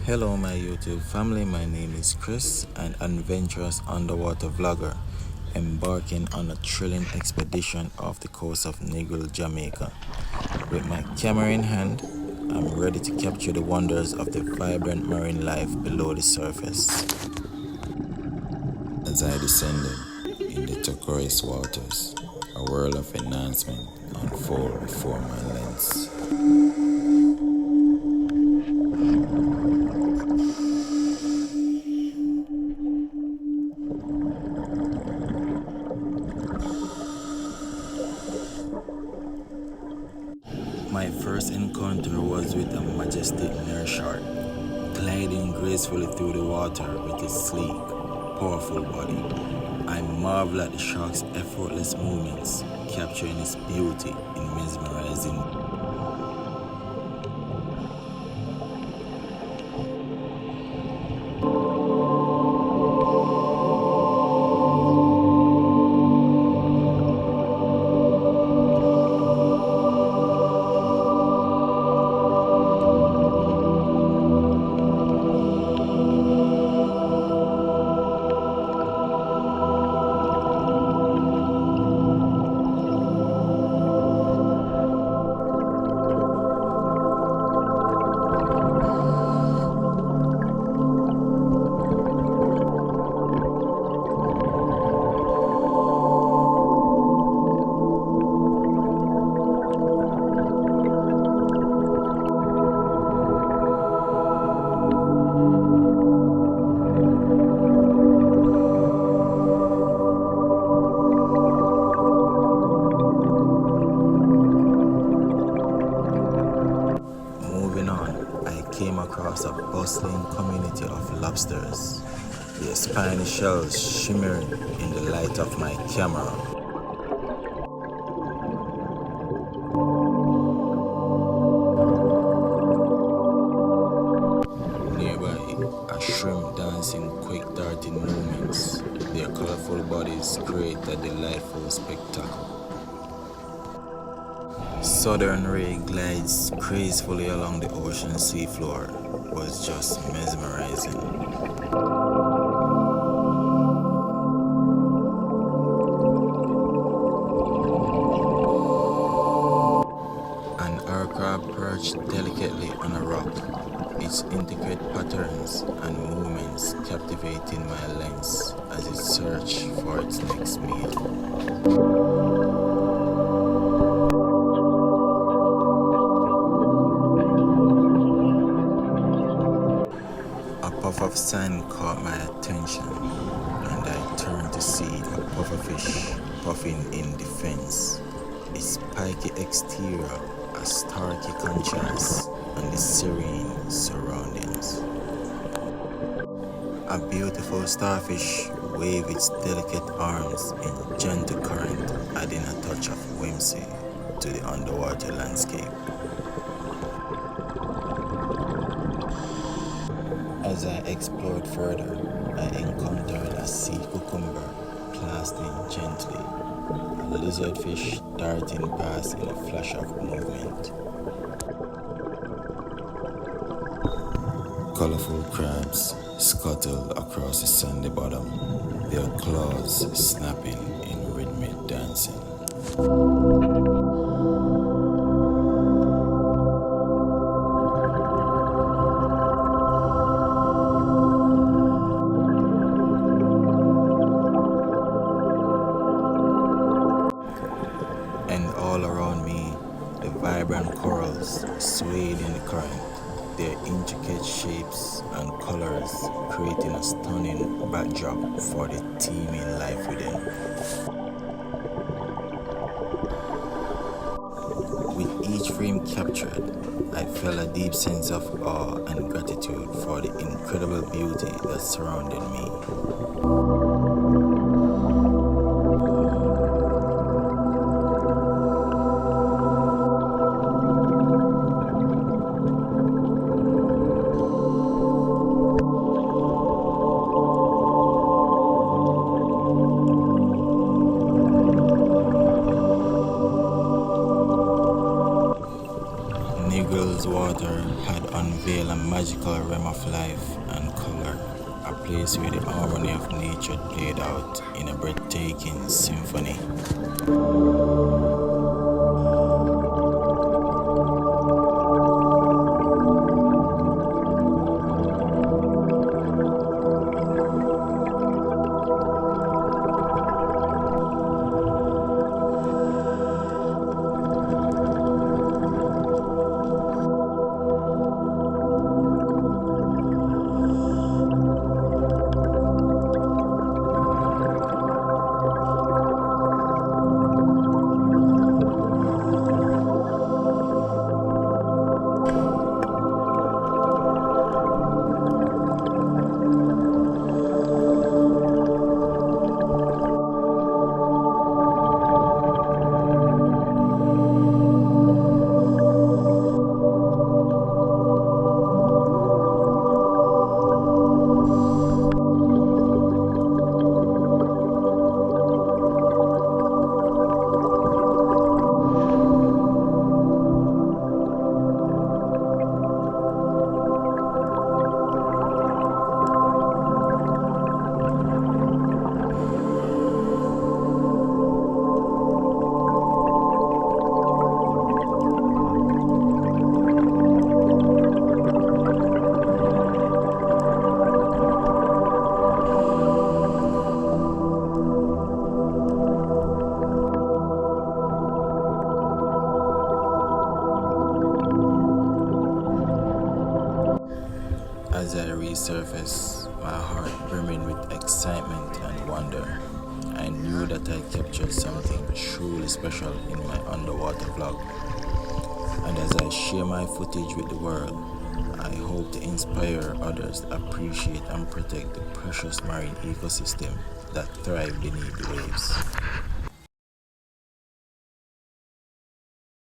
Hello my YouTube family, my name is Chris, an adventurous underwater vlogger embarking on a thrilling expedition off the coast of Negril, Jamaica. With my camera in hand, I'm ready to capture the wonders of the vibrant marine life below the surface. As I descended in the turquoise waters, a world of enhancement unfolded before my lens. My first encounter was with a majestic shark, gliding gracefully through the water with its sleek, powerful body. I marvel at the shark's effortless movements, capturing its beauty in mesmerizing. Came across a bustling community of lobsters, their spiny shells shimmering in the light of my camera. Nearby, a shrimp dancing quick darting movements, their colorful bodies create a delightful spectacle. Southern ray glides gracefully along the ocean seafloor was just mesmerizing. An aircraft perched delicately on a rock, its intricate patterns and movements captivating my lens as it searched for its next meal. A puff of sand caught my attention, and I turned to see a pufferfish puffing in defense, its spiky exterior a starky contrast on the serene surroundings. A beautiful starfish waved its delicate arms in gentle current, adding a touch of whimsy to the underwater landscape. As I explored further, I encountered a sea cucumber plasting gently, a lizardfish darting past in a flash of movement. Colorful crabs scuttled across the sandy bottom, their claws snapping in rhythmic dancing. All around me, the vibrant corals swayed in the current, their intricate shapes and colors creating a stunning backdrop for the teeming life within. With each frame captured, I felt a deep sense of awe and gratitude for the incredible beauty that surrounded me. Negril's water had unveiled a magical magical realm of life and color, a place where the harmony of nature played out in a breathtaking symphony. As I resurfaced, my heart brimming with excitement and wonder, I knew that I captured something truly special in my underwater vlog. And as I share my footage with the world, I hope to inspire others to appreciate and protect the precious marine ecosystem that thrive beneath the waves.